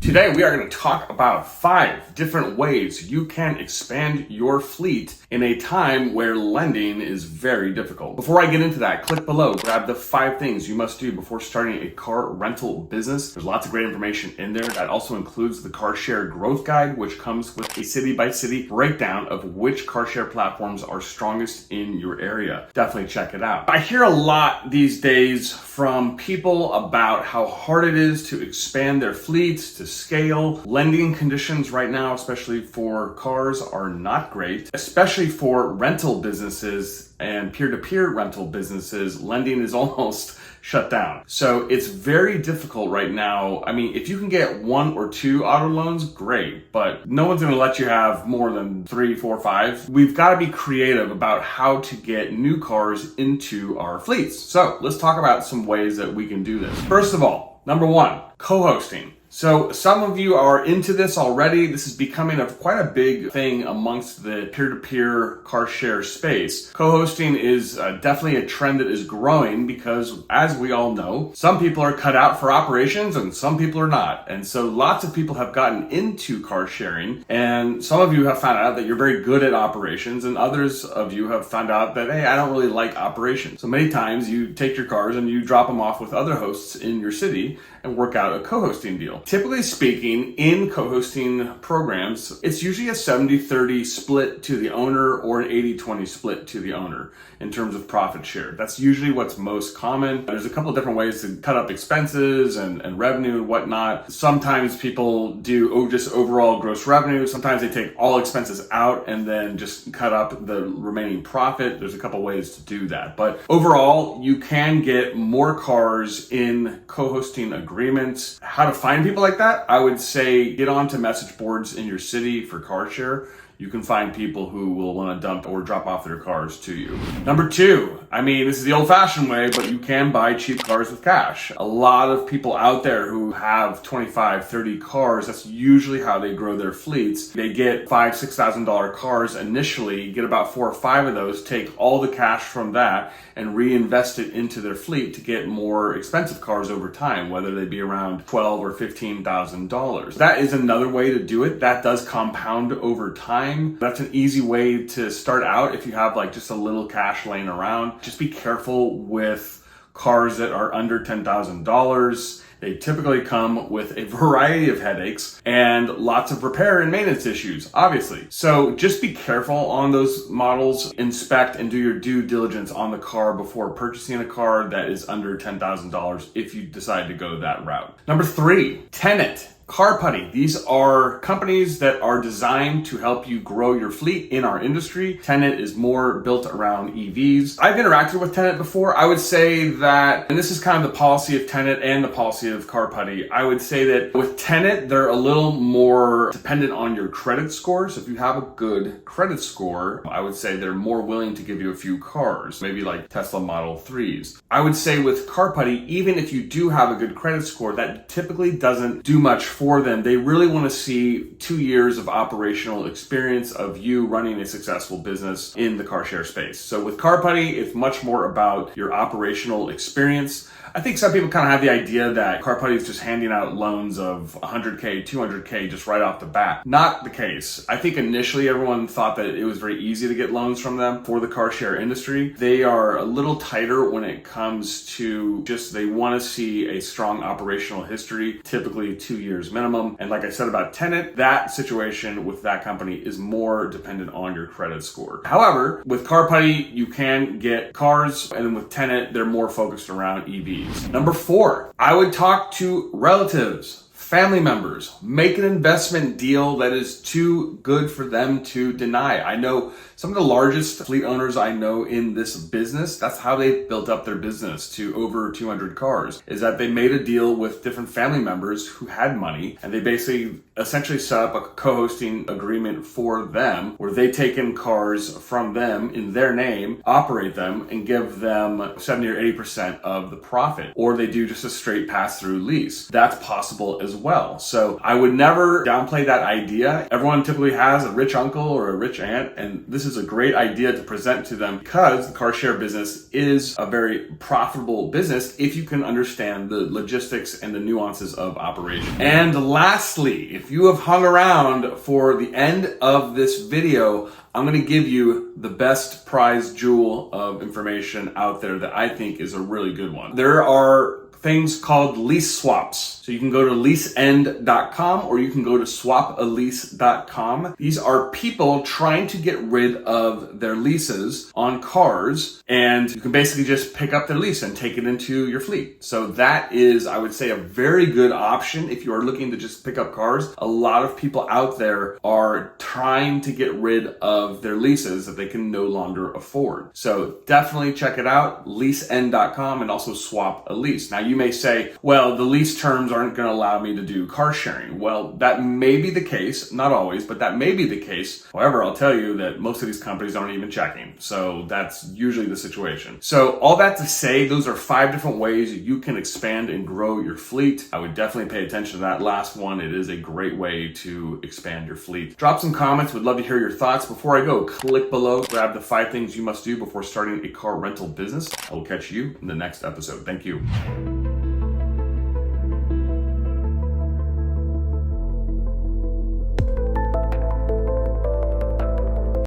Today, we are going to talk about 5 different ways you can expand your fleet in a time where lending is very difficult. Before I get into that, click below, grab the 5 things you must do before starting a car rental business. There's lots of great information in there. That also includes the Car Share Growth Guide, which comes with a city-by-city breakdown of which car share platforms are strongest in your area. Definitely check it out. I hear a lot these days from people about how hard it is to expand their fleets, to scale. Lending conditions right now, especially for cars, are not great, especially for rental businesses and peer-to-peer rental businesses. Lending is almost shut down. So it's very difficult right now. I mean, if you can get 1 or 2 auto loans, great, but no one's gonna let you have more than 3, 4, 5. We've gotta be creative about how to get new cars into our fleets. So let's talk about some ways that we can do this. First of all, number 1, co-hosting. So some of you are into this already. This is becoming quite a big thing amongst the peer-to-peer car share space. Co-hosting is definitely a trend that is growing because, as we all know, some people are cut out for operations and some people are not. And so lots of people have gotten into car sharing, and some of you have found out that you're very good at operations, and others of you have found out that, hey, I don't really like operations. So many times you take your cars and you drop them off with other hosts in your city and work out a co-hosting deal. Typically speaking, in co-hosting programs, it's usually a 70-30 split to the owner or an 80-20 split to the owner in terms of profit share. That's usually what's most common. There's a couple of different ways to cut up expenses and revenue and whatnot. Sometimes people do just overall gross revenue. Sometimes they take all expenses out and then just cut up the remaining profit. There's a couple ways to do that. But overall, you can get more cars in co-hosting agreements. How to find people like that? I would say get onto message boards in your city for car share. You can find people who will want to dump or drop off their cars to you. Number 2, I mean, this is the old-fashioned way, but you can buy cheap cars with cash. A lot of people out there who have 25, 30 cars, that's usually how they grow their fleets. They get $5,000, $6,000 cars initially, get about 4 or 5 of those, take all the cash from that and reinvest it into their fleet to get more expensive cars over time, whether they be around $12,000 or $15,000. That is another way to do it. That does compound over time. That's an easy way to start out if you have just a little cash laying around. Just be careful with cars that are under $10,000. They typically come with a variety of headaches and lots of repair and maintenance issues, obviously. So just be careful on those models. Inspect and do your due diligence on the car before purchasing a car that is under $10,000 if you decide to go that route. Number 3, Tenant. Car Putty. These are companies that are designed to help you grow your fleet in our industry. Tenant is more built around EVs. I've interacted with Tenant before. I would say that, and this is kind of the policy of Tenant and the policy of Car Putty, I would say that with Tenant, they're a little more dependent on your credit score. So if you have a good credit score, I would say they're more willing to give you a few cars, maybe like Tesla Model 3s. I would say with Car Putty, even if you do have a good credit score, that typically doesn't do much for them. They really want to see 2 years of operational experience of you running a successful business in the car share space. So with Car Putty, it's much more about your operational experience. I think some people kind of have the idea that Car Putty is just handing out loans of $100K, $200K just right off the bat. Not the case. I think initially everyone thought that it was very easy to get loans from them for the car share industry. They are a little tighter when it comes to they want to see a strong operational history, typically 2 years minimum. And like I said about Tenant, that situation with that company is more dependent on your credit score. However, with Car Putty, you can get cars, and with Tenant, they're more focused around EVs. Number 4, I would talk to relatives, family members. Make an investment deal that is too good for them to deny. I know some of the largest fleet owners I know in this business, that's how they built up their business to over 200 cars, is that they made a deal with different family members who had money, and they basically essentially set up a co-hosting agreement for them where they take in cars from them in their name, operate them, and give them 70 or 80% of the profit. Or they do just a straight pass-through lease. That's possible as well. So I would never downplay that idea. Everyone typically has a rich uncle or a rich aunt, and this is a great idea to present to them because the car share business is a very profitable business if you can understand the logistics and the nuances of operation. And lastly, if you have hung around for the end of this video, I'm going to give you the best prize jewel of information out there that I think is a really good one. There are things called lease swaps. So you can go to leaseend.com or you can go to swapalease.com. These are people trying to get rid of their leases on cars, and you can basically just pick up their lease and take it into your fleet. So that is, I would say, a very good option if you are looking to just pick up cars. A lot of people out there are trying to get rid of their leases that they can no longer afford. So definitely check it out, leaseend.com, and also swap a lease. Now you may say, well, the lease terms aren't going to allow me to do car sharing. Well, that may be the case, not always, but that may be the case. However, I'll tell you that most of these companies aren't even checking. So that's usually the situation. So all that to say, those are 5 different ways you can expand and grow your fleet. I would definitely pay attention to that last one. It is a great way to expand your fleet. Drop some comments. Would love to hear your thoughts. Before I go, click below, grab the 5 things you must do before starting a car rental business. I will catch you in the next episode. Thank you.